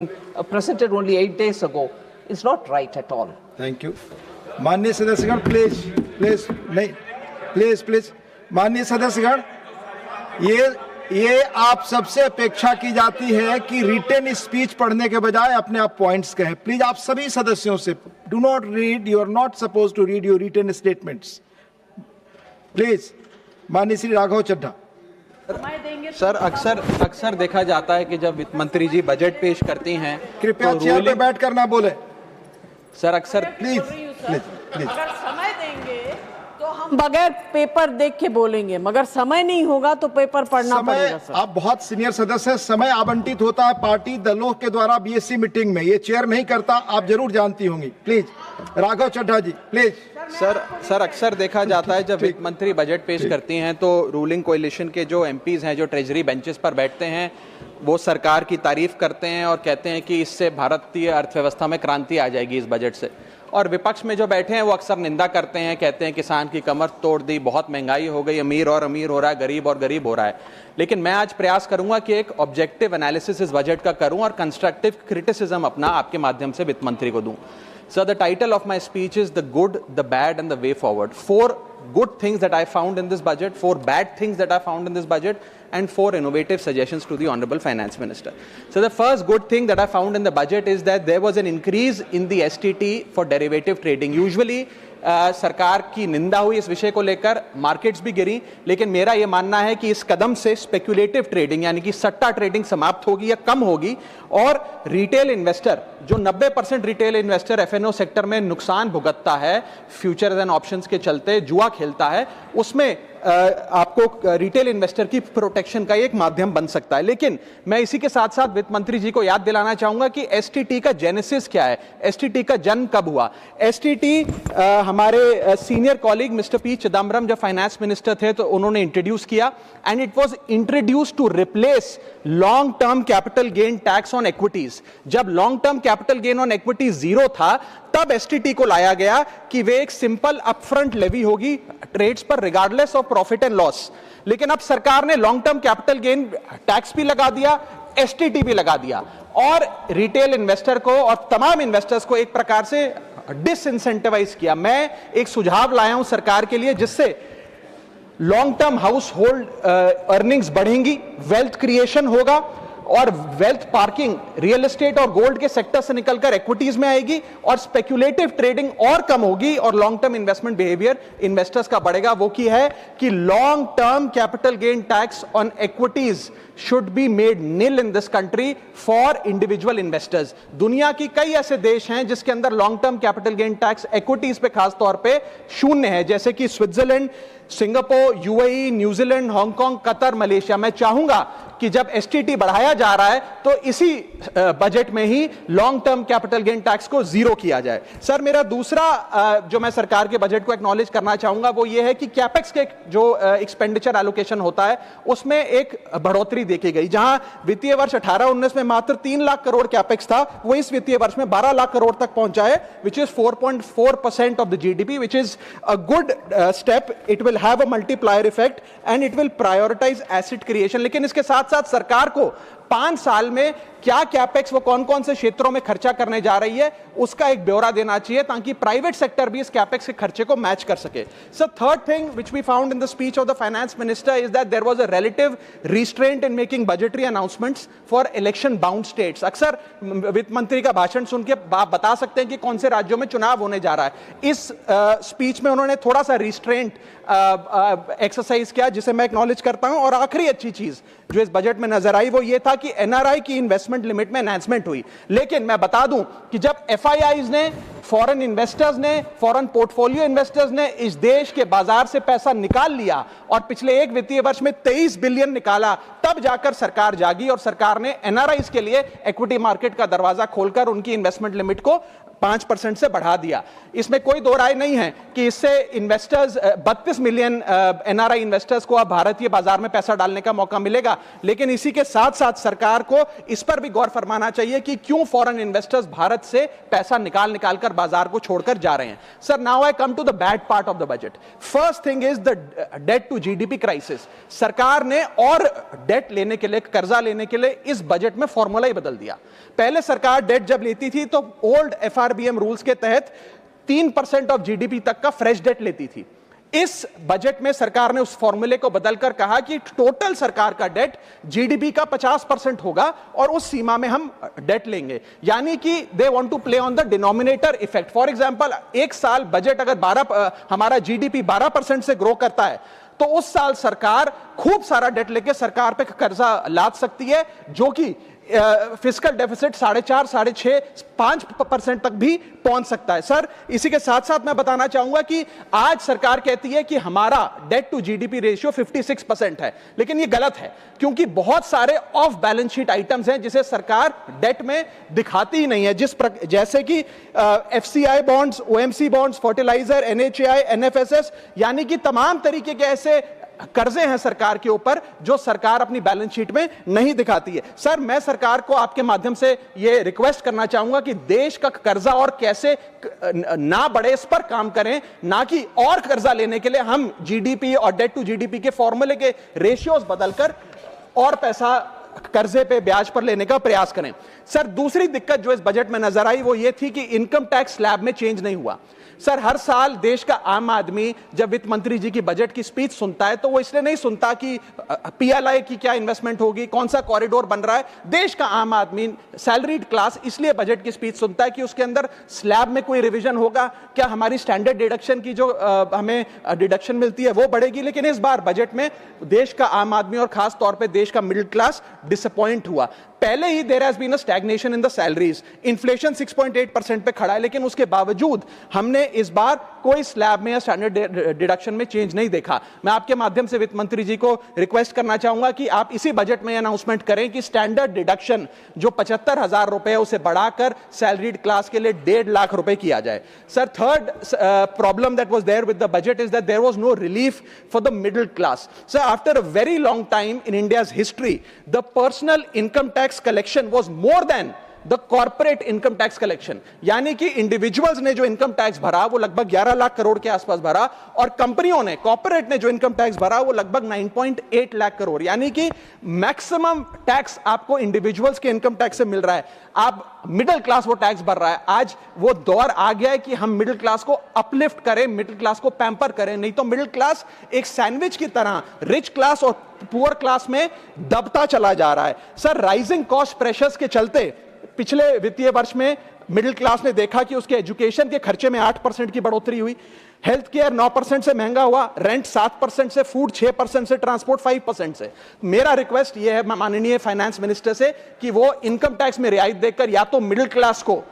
presented only 8 days ago is not right at all. Thank you. माननीय सदस्यगण please माननीय सदस्यगण, ये आप सबसे अपेक्षा की जाती है कि रिटन स्पीच पढ़ने के बजाय अपने आप पॉइंट्स कहें। प्लीज आप सभी सदस्यों से do not read, you are not suppose to read your written statements. Please माननीय श्री राघव चड्ढा। सर, अक्सर देखा जाता है कि जब वित्त मंत्री जी बजट पेश करती हैं, कृपया चेयर पे बैठ कर ना बोले सर। अक्सर प्लीज अगर समय देंगे तो हम बगैर पेपर देख के बोलेंगे, मगर समय नहीं होगा तो पेपर पढ़ना पड़ेगा सर। आप बहुत सीनियर सदस्य हैं, समय आवंटित होता है पार्टी दलों के द्वारा बीएससी मीटिंग में, ये चेयर नहीं करता, आप जरूर जानती होंगी। Please Raghav Chadha ji please. Sir अक्सर देखा जाता है जब वित्त मंत्री बजट पेश करती हैं तो रूलिंग कोalition के जो एमपीज हैं, जो ट्रेजरी बेंचेस पर बैठते हैं, वो सरकार की तारीफ करते हैं और कहते हैं कि इससे भारतीय अर्थव्यवस्था में क्रांति आ जाएगी इस बजट से। और विपक्ष में जो बैठे हैं वो अक्सर निंदा करते हैं, कहते हैं किसान की कमर तोड़ दी, बहुत महंगाई हो गई, अमीर और अमीर हो रहा है, गरीब और गरीब हो रहा है। लेकिन मैं आज प्रयास करूंगा कि एक ऑब्जेक्टिव एनालिसिस इस बजट का करूं और कंस्ट्रक्टिव क्रिटिसिज्म अपना आपके माध्यम से वित्त मंत्री को दूं। So the title of my speech is The Good, the Bad and the Way Forward. 4 good things that I found in this budget, 4 bad things that I found in this budget, and 4 innovative suggestions to the Honorable Finance Minister. So the first good thing that I found in the budget is that there was an increase in the STT for derivative trading. Usually सरकार की निंदा हुई इस विषय को लेकर, markets भी गिरी, लेकिन मेरा यह मानना है कि इस कदम से स्पेक्युलेटिव ट्रेडिंग यानी कि सट्टा ट्रेडिंग समाप्त होगी या कम होगी और रिटेल इन्वेस्टर, जो 90% रिटेल इन्वेस्टर एफएनओ सेक्टर में नुकसान भुगतता है, फ्यूचर्स एंड ऑप्शंस के चलते जुआ खेलता है, उसमें आपको रिटेल इन्वेस्टर की प्रोटेक्शन का एक माध्यम बन सकता है। लेकिन मैं इसी के साथ साथ वित्त मंत्री जी को याद दिलाना चाहूंगा कि एसटीटी का जेनेसिस क्या है, एसटीटी का जन्म कब हुआ। एसटीटी हमारे senior colleague mister P Chidambaram जब फाइनेंस मिनिस्टर थे तो उन्होंने इंट्रोड्यूस किया, and it was introduce to replace long term capital gain tax on equities. जब long term capital gain on equity zero था तब एसटीटी को लाया गया कि वे एक सिंपल अपफ्रंट लेवी होगी ट्रेड्स पर regardless of profit and loss. लेकिन अब सरकार ने long term capital gain tax भी लगा दिया, एसटीटी भी लगा दिया और रिटेल इन्वेस्टर को और तमाम इन्वेस्टर्स को एक प्रकार से डिसइंसेंटिवाइज किया। मैं एक सुझाव लाया हूं सरकार के लिए जिससे long term house hold earnings बढ़ेंगी, वेल्थ क्रिएशन होगा और वेल्थ पार्किंग रियल एस्टेट और गोल्ड के सेक्टर से निकलकर इक्विटीज में आएगी और स्पेक्युलेटिव ट्रेडिंग और कम होगी और long term investment behaviour investors का बढ़ेगा। वो की है कि long term capital gain tax on equities should be made nil in this country for individual investors. दुनिया की कई ऐसे देश हैं जिसके अंदर long term capital gain tax equities पे खास तौर पे शून्य है, जैसे कि Switzerland, Singapore, UAE, New Zealand, Hong Kong, Qatar, Malaysia. मैं चाहूंगा कि जब एसटीटी बढ़ाया जा रहा है तो इसी बजट में ही long term capital gain tax को जीरो किया जाए। सर, मेरा दूसरा जो मैं सरकार के बजट को एक्नॉलेज करना चाहूंगा वो ये है कि कैपेक्स के जो एक्सपेंडिचर एलोकेशन होता है उसमें एक बढ़ोतरी देखी गई। जहां वित्तीय वर्ष 18-19 में मात्र 3 लाख करोड़ कैपेक्स था, वो इस वित्तीय वर्ष में 12 लाख करोड़ तक पहुंचा है, which is 4.4% of the GDP, which is a good step. It will have a multiplier effect and it will prioritise asset creation. लेकिन इसके साथ साथ सरकार को 5 साल में क्या कैपेक्स वो कौन कौन से क्षेत्रों में खर्चा करने जा रही है उसका एक ब्यौरा देना चाहिए ताकि प्राइवेट सेक्टर भी इस कैपेक्स के खर्चे को मैच कर सके। Sir, third thing which we found in the speech of the finance minister is that there was a relative restraint in making budgetary announcements for election bound states. अक्सर वित्त मंत्री का भाषण सुन के आप बता सकते हैं कि कौन से राज्यों में चुनाव होने जा रहा है। इस स्पीच में उन्होंने थोड़ा सा रिस्ट्रेंट एक्सरसाइज किया जिसे मैं एक्नॉलेज करता हूं। और आखिरी अच्छी चीज जो इस बजट में नजर आई वो ये था कि एनआरआई की इन्वेस्टमेंट लिमिट में एनहांसमेंट हुई। लेकिन मैं बता दूं कि जब एफआईआईज ने, फॉरेन इन्वेस्टर्स ने, फॉरेन पोर्टफोलियो इन्वेस्टर्स ने इस देश के बाजार से पैसा निकाल लिया और पिछले एक वित्तीय वर्ष में 23 बिलियन निकाला, तब जाकर सरकार जागी और सरकार ने एनआरआईज के लिए इक्विटी मार्केट का दरवाजा खोलकर उनकी इन्वेस्टमेंट लिमिट को 5% से बढ़ा दिया। इसमें कोई दो राय नहीं है कि इससे इन्वेस्टर्स 32 मिलियन एनआरआई इन्वेस्टर्स को अब भारतीय बाजार में पैसा डालने का मौका मिलेगा। लेकिन इसी के साथ साथ सरकार को इस पर भी गौर फरमाना चाहिए कि क्यों फॉरेन इन्वेस्टर्स भारत से पैसा निकाल कर बाजार को छोड़कर जा रहे हैं। Sir, now I come to the bad part of the budget. First thing is the debt to GDP crisis. सरकार ने और डेट लेने के लिए, कर्जा लेने के लिए इस बजट में फॉर्मूला ही बदल दिया। पहले सरकार डेट जब लेती थी तो ओल्ड एफआरबीएम रूल्स के तहत 3% ऑफ जीडीपी तक का फ्रेश डेट लेती थी। इस बजट में सरकार ने उस फॉर्मूले को बदलकर कहा कि टोटल सरकार का डेट जीडीपी का 50% होगा और उस सीमा में हम डेट लेंगे। यानी कि they want to play on the denominator effect. For example, एक साल बजट अगर हमारा जीडीपी 12% से ग्रो करता है तो उस साल सरकार खूब सारा डेट लेके सरकार पे कर्जा लाद सकती है, जो कि फिस्कल डेफिसिट 4.5, 6.5, 5% तक भी पहुंच सकता है। सर, इसी के साथ साथ मैं बताना चाहूंगा कि आज सरकार कहती है कि हमारा डेट टू जीडीपी रेशियो 56% है, लेकिन ये गलत है, क्योंकि बहुत सारे ऑफ बैलेंस शीट आइटम्स हैं जिसे सरकार डेट में दिखाती ही नहीं है, जैसे कि FCI bonds, OMC bonds, fertiliser, NHAI, NFSS, यानी कि तमाम तरीके के ऐसे कर्जे हैं सरकार के ऊपर जो सरकार अपनी बैलेंस शीट में नहीं दिखाती है। सर, मैं सरकार को आपके माध्यम से यह रिक्वेस्ट करना चाहूंगा कि देश का कर्जा और कैसे ना बढ़े इस पर काम करें, ना कि और कर्जा लेने के लिए हम जीडीपी और डेट टू जीडीपी के फॉर्मूले के रेशियोज बदलकर और पैसा कर्जे पे ब्याज पर लेने का प्रयास करें। सर, दूसरी दिक्कत जो इस बजट में नजर आई वो ये थी कि इनकम टैक्स स्लैब में चेंज नहीं हुआ। सर, हर साल देश का आम आदमी जब वित्त मंत्री जी की बजट की स्पीच सुनता है तो वो इसलिए नहीं सुनता कि पीएलआई की क्या इन्वेस्टमेंट होगी, कौन सा कॉरिडोर बन रहा है। देश का आम आदमी, सैलरीड क्लास, इसलिए बजट की स्पीच सुनता है कि उसके अंदर स्लैब में कोई रिवीजन होगा, क्या हमारी स्टैंडर्ड डिडक्शन की जो हमें डिडक्शन मिलती है वो बढ़ेगी। लेकिन इस बार बजट में देश का आम आदमी और खास तौर पर देश का मिडिल क्लास डिसअपॉइंट हुआ। पहले ही there has been a stagnation in the salaries. Inflation 6.8% पे खड़ा है, लेकिन उसके बावजूद हमने इस बार कोई स्लैब में या स्टैंडर्ड डिडक्शन में चेंज नहीं देखा। मैं आपके माध्यम से वित्त मंत्री जी को रिक्वेस्ट करना चाहूंगा कि आप इसी बजट में अनाउंसमेंट करें कि स्टैंडर्ड डिडक्शन जो 75,000 रुपए है उसे बढ़ाकर सैलरीड क्लास के लिए 1.5 लाख रुपए किया जाए। Sir, third problem that was there with the budget is that there was no relief for the middle class. Sir, after a very long time in India's history the personal income tax collection was more than the corporate income tax collection। यानी कि individuals ने जो income tax भरा वो लगभग 11 लाख करोड़ के आसपास भरा, और कंपनियों ने, कॉर्पोरेट ने जो इनकम टैक्स भरा वो लगभग 9.8 लाख करोड़। यानी कि मैक्सिमम टैक्स आपको इंडिविजुअल्स के इनकम टैक्स से मिल रहा है, आप मिडिल क्लास वो टैक्स भर रहा है। आज वो दौर आ गया है कि हम मिडिल क्लास को अपलिफ्ट करें, मिडिल क्लास को पैम्पर करें, नहीं तो मिडिल क्लास एक सैंडविच की तरह रिच क्लास और पुअर क्लास में दबता चला जा रहा है। सर, राइजिंग कॉस्ट प्रेशर्स के चलते पिछले वित्तीय वर्ष में मिडिल क्लास ने देखा कि उसके एजुकेशन के खर्चे में 8% की बढ़ोतरी हुई, हेल्थ केयर 9% से महंगा हुआ, रेंट 7% से, फूड 6% से, ट्रांसपोर्ट 5% से। मेरा रिक्वेस्ट यह है माननीय फाइनेंस मिनिस्टर से कि वो इनकम टैक्स में रियायत देकर या तो मिडिल क्लास को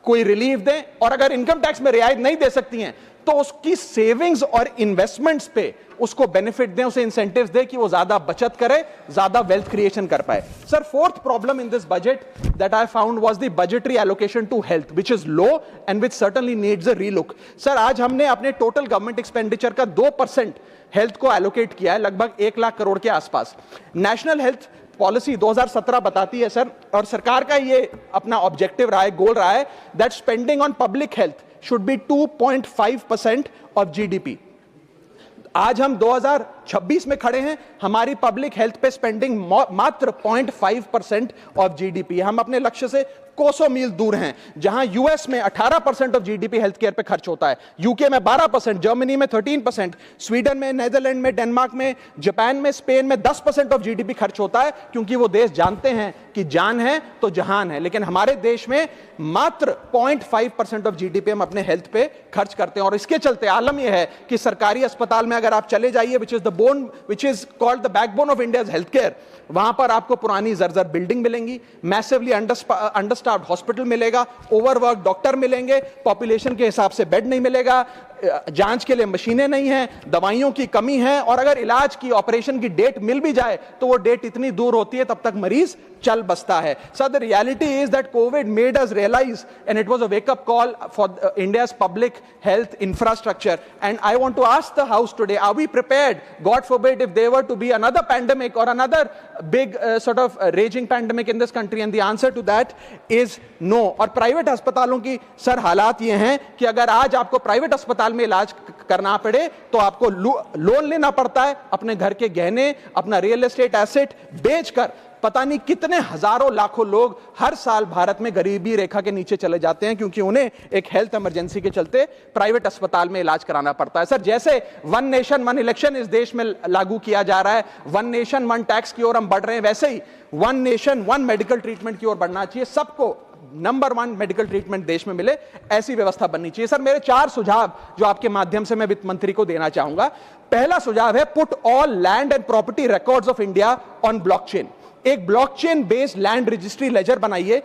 कोई रिलीफ दें, और अगर इनकम टैक्स में रियायत नहीं दे सकती हैं तो उसकी सेविंग्स और इन्वेस्टमेंट्स पे उसको बेनिफिट दें, उसे इंसेंटिव्स दें कि वो ज्यादा बचत करे, ज्यादा वेल्थ क्रिएशन कर पाए। Sir, fourth problem in this budget that I found was the budgetary allocation to health, which is low and which certainly needs a relook. Sir, आज हमने अपने टोटल गवर्नमेंट एक्सपेंडिचर का 2% हेल्थ को allocate किया है, लगभग 1 लाख करोड़ के आसपास। नेशनल हेल्थ पॉलिसी 2017 बताती है सर, और सरकार का ये अपना ऑब्जेक्टिव रहा है, गोल रहा है, that spending on public health should be 2.5% of GDP. आज हम 2026 में खड़े हैं, हमारी पब्लिक हेल्थ पे स्पेंडिंग मात्र 0.5% ऑफ जीडीपी। हम अपने लक्ष्य से कोसों मील दूर हैं। जहां यूएस में 18% ऑफ जीडीपी हेल्थ केयर पे खर्च होता है, यूके में 12%, जर्मनी में 13%, स्वीडन में, नेदरलैंड में, डेनमार्क में, जापान में, स्पेन में 10% ऑफ जीडीपी खर्च होता है, क्योंकि वो देश जानते हैं कि जान है तो जहान है। लेकिन हमारे देश में मात्र 0.5% ऑफ जीडीपी हम अपने हेल्थ पे खर्च करते हैं, और इसके चलते आलम यह है कि सरकारी अस्पताल में अगर आप चले जाइए, which is called the backbone of India's healthcare, वहां पर आपको पुरानी जर्जर बिल्डिंग मिलेंगी, मैसिवली अंडरस्टाफ्ड हॉस्पिटल मिलेगा, ओवरवर्क डॉक्टर मिलेंगे, पॉपुलेशन के हिसाब से बेड नहीं मिलेगा, जांच के लिए मशीनें नहीं हैं, दवाइयों की कमी है, और अगर इलाज की, ऑपरेशन की डेट मिल भी जाए तो वो डेट इतनी दूर होती है तब तक मरीज चल बसता है। Sir, the reality is that COVID made us realise and it was a wake up call for India's public health infrastructure and I want to ask the house today, are we prepared, god forbid, if there were to be another pandemic और another big sort of raging pandemic in this country, and the answer to that is no. और private अस्पतालों की sir हालात ये हैं कि अगर आज आपको प्राइवेट अस्पताल में इलाज करना पड़े तो आपको लोन लेना पड़ता है, अपने घर के गहने, अपना रियल एस्टेट एसेट बेचकर पता नहीं कितने हजारों लाखों लोग हर साल भारत में गरीबी रेखा के नीचे चले जाते हैं क्योंकि उन्हें एक हेल्थ इमरजेंसी के चलते प्राइवेट अस्पताल में इलाज कराना पड़ता है। सर, जैसे वन नेशन वन इलेक्शन इस देश में लागू किया जा रहा है, वन नेशन वन टैक्स की ओर हम बढ़ रहे हैं, वैसे ही one nation one medical treatment की ओर बढ़ना चाहिए। सबको नंबर 1 मेडिकल ट्रीटमेंट देश में मिले, ऐसी व्यवस्था बननी चाहिए। सर, मेरे 4 सुझाव जो आपके माध्यम से मैं वित्त मंत्री को देना चाहूंगा। पहला सुझाव है, put all land and property records of India on blockchain. एक blockchain based land registry ledger बनाइए।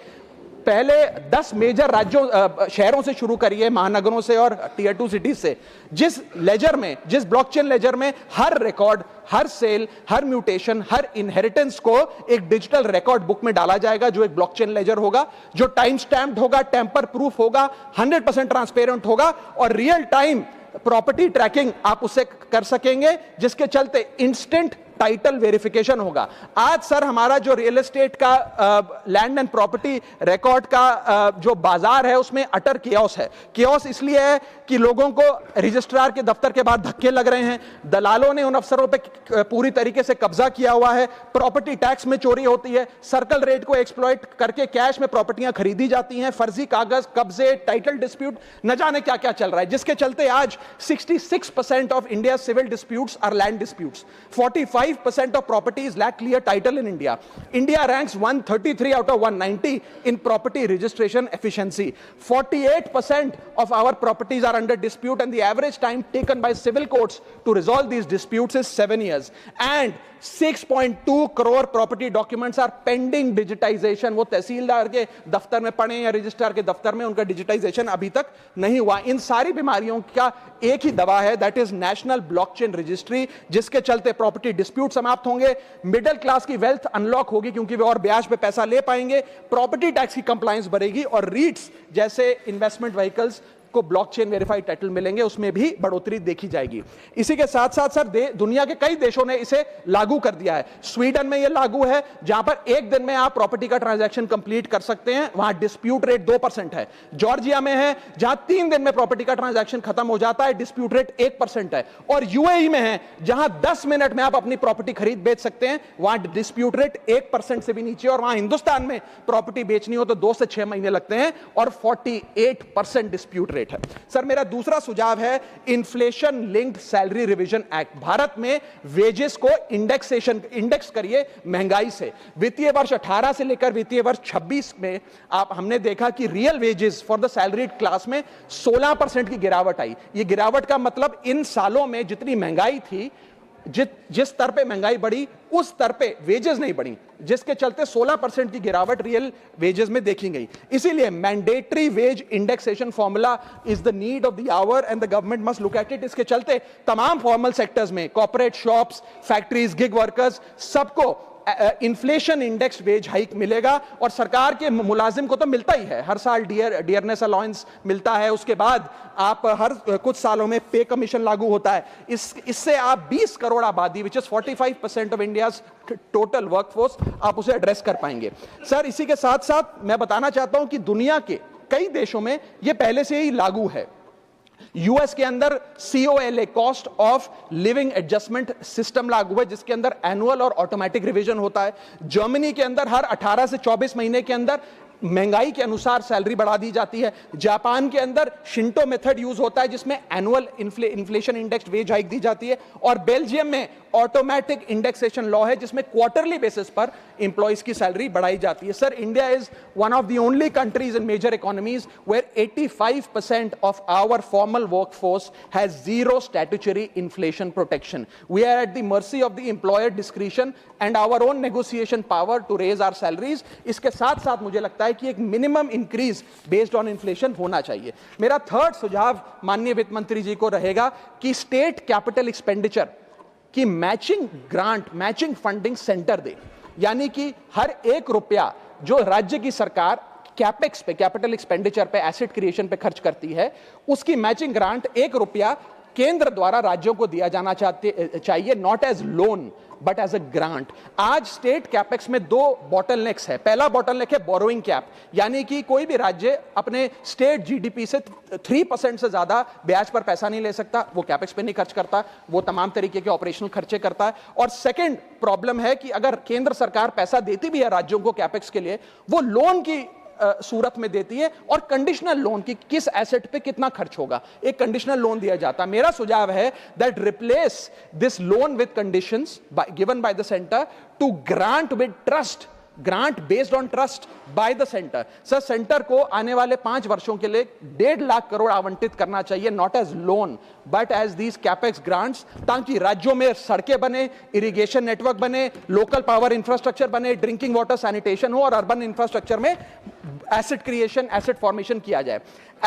पहले 10 मेजर राज्यों शहरों से शुरू करिए, महानगरों से और टियर 2 सिटीज से, जिस लेजर में, जिस ब्लॉकचेन लेजर में हर रिकॉर्ड, हर सेल, हर म्यूटेशन, हर इनहेरिटेंस को एक डिजिटल रिकॉर्ड बुक में डाला जाएगा जो एक ब्लॉकचेन लेजर होगा, जो टाइम स्टैम्प्ड होगा, टेम्पर प्रूफ होगा, 100% ट्रांसपेरेंट होगा और रियल टाइम प्रॉपर्टी ट्रैकिंग आप उससे कर सकेंगे, जिसके चलते इंस्टेंट टाइटल वेरिफिकेशन होगा। आज सर हमारा जो रियल एस्टेट का लैंड एंड प्रॉपर्टी रिकॉर्ड का जो बाजार है उसमें अटर कियोस है। कियोस इसलिए है कि लोगों को रजिस्ट्रार के दफ्तर के बाद धक्के लग रहे हैं, दलालों ने उन अफसरों पे पूरी तरीके से कब्जा किया हुआ है, प्रॉपर्टी टैक्स में चोरी होती है, सर्कल रेट को एक्सप्लॉइट करके कैश में प्रॉपर्टियां खरीदी जाती हैं, फर्जी कागज, कब्जे, टाइटल डिस्प्यूट, न जाने क्या क्या चल रहा है, जिसके चलते आज 66% of India civil disputes are land disputes, 45% of properties lack clear title in India. India ranks 133 out of 190 in property registration efficiency. 48% of our properties are under dispute and the average time taken by civil courts to resolve these disputes is 7 years. And 6.2 crore property documents are pending digitization. वो तहसीलदार के दफ्तर में पड़े या registrar के दफ्तर में, उनका डिजिटाइजेशन अभी तक नहीं हुआ। इन सारी बीमारियों का एक ही दवा है, that is national blockchain registry, जिसके चलते प्रॉपर्टी डिस्प्यूट समाप्त होंगे, मिडिल क्लास की वेल्थ अनलॉक होगी क्योंकि वे और ब्याज पे पैसा ले पाएंगे, प्रॉपर्टी टैक्स की कंप्लायंस बढ़ेगी और रीट्स जैसे इन्वेस्टमेंट व्हीकल्स को ब्लॉकचेन वेरीफाइड टाइटल मिलेंगे, उसमें भी बढ़ोतरी देखी जाएगी। इसी के साथ साथ सर दुनिया के कई देशों ने इसे लागू कर दिया है। स्वीडन में यह लागू है जहां पर एक दिन में आप प्रॉपर्टी का ट्रांजैक्शन कंप्लीट कर सकते हैं, वहां डिस्प्यूट रेट 2% है। जॉर्जिया में है जहां 3 दिन में प्रॉपर्टी का ट्रांजैक्शन खत्म हो जाता है, डिस्प्यूट रेट 1% है। और यूएई में है जहां 10 मिनट में आप अपनी प्रॉपर्टी खरीद बेच सकते हैं, वहां डिस्प्यूट रेट 1% से भी नीचे। और वहां हिंदुस्तान में प्रॉपर्टी बेचनी हो तो 2 से 6 महीने लगते हैं और 48% डिस्प्यूट रेट है। सर, मेरा दूसरा सुझाव है inflation linked salary revision act. Bharat में वेजेस को इंडेक्स करिए महंगाई से। वित्तीय वर्ष 18 से लेकर वित्तीय वर्ष 26 में हमने देखा कि real wages for the salaried class में 16% की गिरावट आई। यह गिरावट का मतलब इन सालों में जितनी महंगाई थी, जिस स्तर पे महंगाई बढ़ी उस स्तर पे वेजेस नहीं बढ़ी, जिसके चलते 16% की गिरावट रियल वेजेस में देखी गई। इसीलिए mandatory wage indexation formula is the need of the hour and the government must look at it. इसके चलते तमाम फॉर्मल सेक्टर्स में, corporate, shops, factories, gig workers, सबको इन्फ्लेशन इंडेक्स वेज हाइक मिलेगा। और सरकार के मुलाजिम को तो मिलता ही है, हर साल डियरनेस अलाउंस मिलता है, उसके बाद आप हर कुछ सालों में पे कमीशन लागू होता है। इससे आप 20 करोड़ आबादी, which is 45% of India's total workforce, आप उसे एड्रेस कर पाएंगे। सर, इसी के साथ साथ मैं बताना चाहता हूं कि दुनिया के कई देशों में यह पहले से ही लागू है। यूएस के अंदर COLA, cost of living adjustment system लागू है, जिसके अंदर एनुअल और ऑटोमेटिक रिवीजन होता है। जर्मनी के अंदर हर 18 से 24 महीने के अंदर महंगाई के अनुसार सैलरी बढ़ा दी जाती है। जापान के अंदर शिंटो मेथड यूज होता है जिसमें annual inflation index wage hike दी जाती है। और बेल्जियम में ऑटोमेटिक इंडेक्सेशन लॉ है जिसमें क्वार्टरली बेसिस पर एम्प्लॉइज की सैलरी बढ़ाई जाती है। Sir, India is one of the only countries in major economies where 85% of our formal workforce has zero statutory inflation protection. We are at the mercy of the employer discretion and our own negotiation power to raise our salaries. इसके साथ साथ मुझे लगता है कि एक minimum increase based on inflation होना चाहिए। मेरा थर्ड सुझाव माननीय वित्त मंत्री जी को रहेगा कि स्टेट कैपिटल एक्सपेंडिचर की matching grant, matching funding centre दे। यानी कि हर 1 रुपया जो राज्य की सरकार कैपेक्स पे, कैपिटल एक्सपेंडिचर पे, एसेट क्रिएशन पे खर्च करती है, उसकी मैचिंग ग्रांट 1 रुपया केंद्र द्वारा राज्यों को दिया जाना चाहिए, not as loan but as a grant. आज स्टेट कैपेक्स में 2 बॉटलनेक्स है। पहला बॉटलनेक है बोरोइंग कैप, यानी कि कोई भी राज्य अपने स्टेट जीडीपी से 3% से ज्यादा ब्याज पर पैसा नहीं ले सकता, वो कैपेक्स पे नहीं खर्च करता, वो तमाम तरीके के ऑपरेशनल खर्चे करता है। और सेकंड प्रॉब्लम है कि अगर केंद्र सरकार पैसा देती भी है राज्यों को कैपेक्स के लिए, वो लोन की सूरत में देती है, और कंडीशनल लोन की किस एसेट पे कितना खर्च होगा, एक कंडीशनल लोन दिया जाता है। मेरा सुझाव है that replace this loan with conditions given by the centre to grant with trust, grant based on trust by the centre. Sir, centre को आने वाले 5 वर्षों के लिए 1.5 लाख करोड़ आवंटित करना चाहिए, not as loan but as these capex grants, ताकि राज्यों में सड़कें बने, इरिगेशन नेटवर्क बने, लोकल पावर इंफ्रास्ट्रक्चर बने, ड्रिंकिंग वाटर सैनिटेशन हो, और अर्बन इंफ्रास्ट्रक्चर में एसेट क्रिएशन, एसेट फॉर्मेशन किया जाए।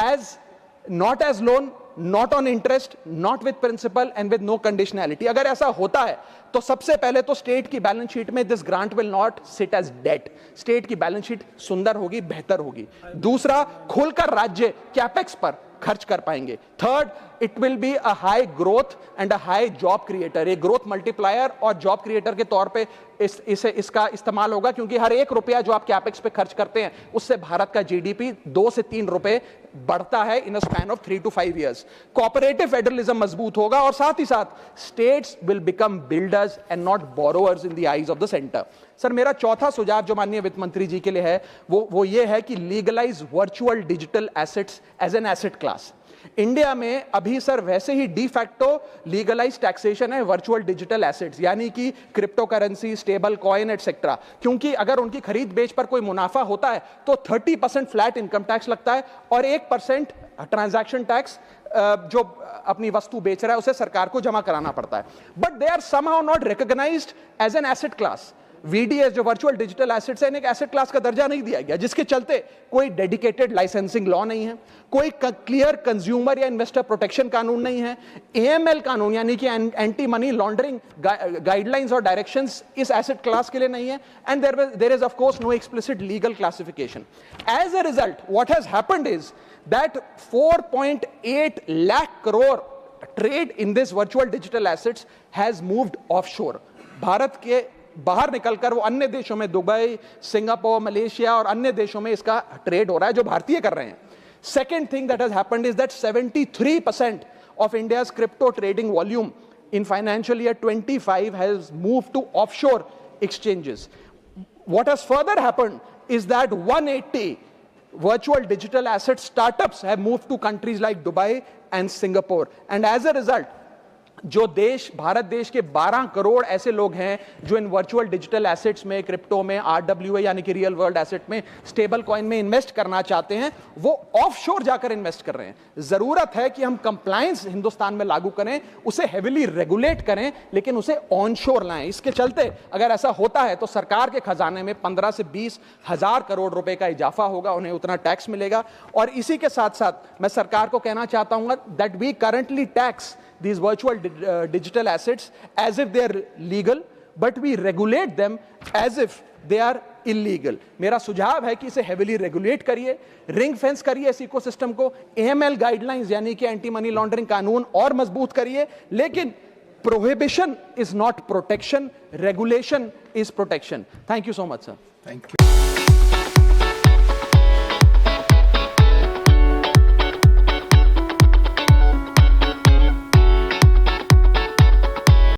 As not as loan, not on interest, not with principal and with no conditionality. अगर ऐसा होता है तो सबसे पहले तो स्टेट की बैलेंस शीट में this grant will not sit as debt, state की बैलेंस शीट सुंदर होगी, बेहतर होगी। दूसरा, खुलकर राज्य कैपेक्स पर खर्च कर पाएंगे। Third, it will be a high growth and a high job creator, एक ग्रोथ मल्टीप्लायर और जॉब क्रिएटर के तौर पे इसका इस्तेमाल होगा, क्योंकि हर 1 रुपया जो आप कैपेक्स पे खर्च करते हैं उससे भारत का जीडीपी 2 से 3 रुपए बढ़ता है in a span of 3 to 5 years। Cooperative federalism मजबूत होगा, और साथ ही साथ states will become builders and not borrowers in the eyes of the centre. Sir, मेरा चौथा सुझाव जो माननीय वित्त मंत्री जी के लिए है वो ये है कि legalise virtual digital assets as an asset class. India में अभी सर वैसे ही डी फैक्टो लीगलाइज टैक्सेशन है वर्चुअल डिजिटल एसेट्स, यानी कि crypto currency, stable coin etcetera, क्योंकि अगर उनकी खरीद बेच पर कोई मुनाफा होता है तो 30% फ्लैट इनकम टैक्स लगता है, और 1% ट्रांजैक्शन टैक्स जो अपनी वस्तु बेच रहा है उसे सरकार को जमा कराना पड़ता है। But they are somehow not recognised as an asset class. VDS जो वर्चुअल डिजिटल एसेट्स है, एक एसेट क्लास का दर्जा नहीं दिया गया, जिसके चलते कोई डेडिकेटेड लाइसेंसिंग लॉ नहीं है, कोई क्लियर कंज्यूमर या इन्वेस्टर प्रोटेक्शन कानून नहीं है, AML कानून यानी कि एंटी मनी लॉन्ड्रिंग गाइडलाइंस और डायरेक्शंस इस एसेट क्लास के लिए नहीं है, and there is of course no explicit legal classification. As a result what has happened is that 4.8 lakh crore trade in this virtual digital assets has moved offshore. Bharat के बाहर निकलकर वो अन्य देशों में, दुबई, सिंगापुर, मलेशिया और अन्य देशों में इसका ट्रेड हो रहा है जो भारतीय कर रहे हैं। Second thing that has happened is that 73% of India's crypto trading volume in financial year 25 has moved to offshore exchanges. What has further happened is that 180 virtual digital asset startups have moved to countries like Dubai and Singapore, and as a result जो देश, भारत देश के 12 करोड़ ऐसे लोग हैं जो इन virtual digital assets में, crypto में, RWA यानी कि रियल वर्ल्ड एसेट में, स्टेबल कॉइन में इन्वेस्ट करना चाहते हैं, वो ऑफशोर जाकर इन्वेस्ट कर रहे हैं। जरूरत है कि हम कंप्लायंस हिंदुस्तान में लागू करें, उसे हेविली रेगुलेट करें, लेकिन उसे ऑनशोर लाएं। इसके चलते अगर ऐसा होता है तो सरकार के खजाने में 15 से 20 हजार करोड़ रुपए का इजाफा होगा, उन्हें उतना टैक्स मिलेगा। और इसी के साथ साथ मैं सरकार को कहना चाहता हूं that we currently tax these virtual digital assets as if they are legal, but we regulate them as if they are illegal. मेरा सुझाव है कि इसे heavily regulate करिए, रिंग फेंस करिए इस इकोसिस्टम को, AML गाइडलाइंस यानी कि एंटी मनी लॉन्ड्रिंग कानून और मजबूत करिए, लेकिन prohibition is not protection, regulation is protection. Thank you so much, sir. Thank you.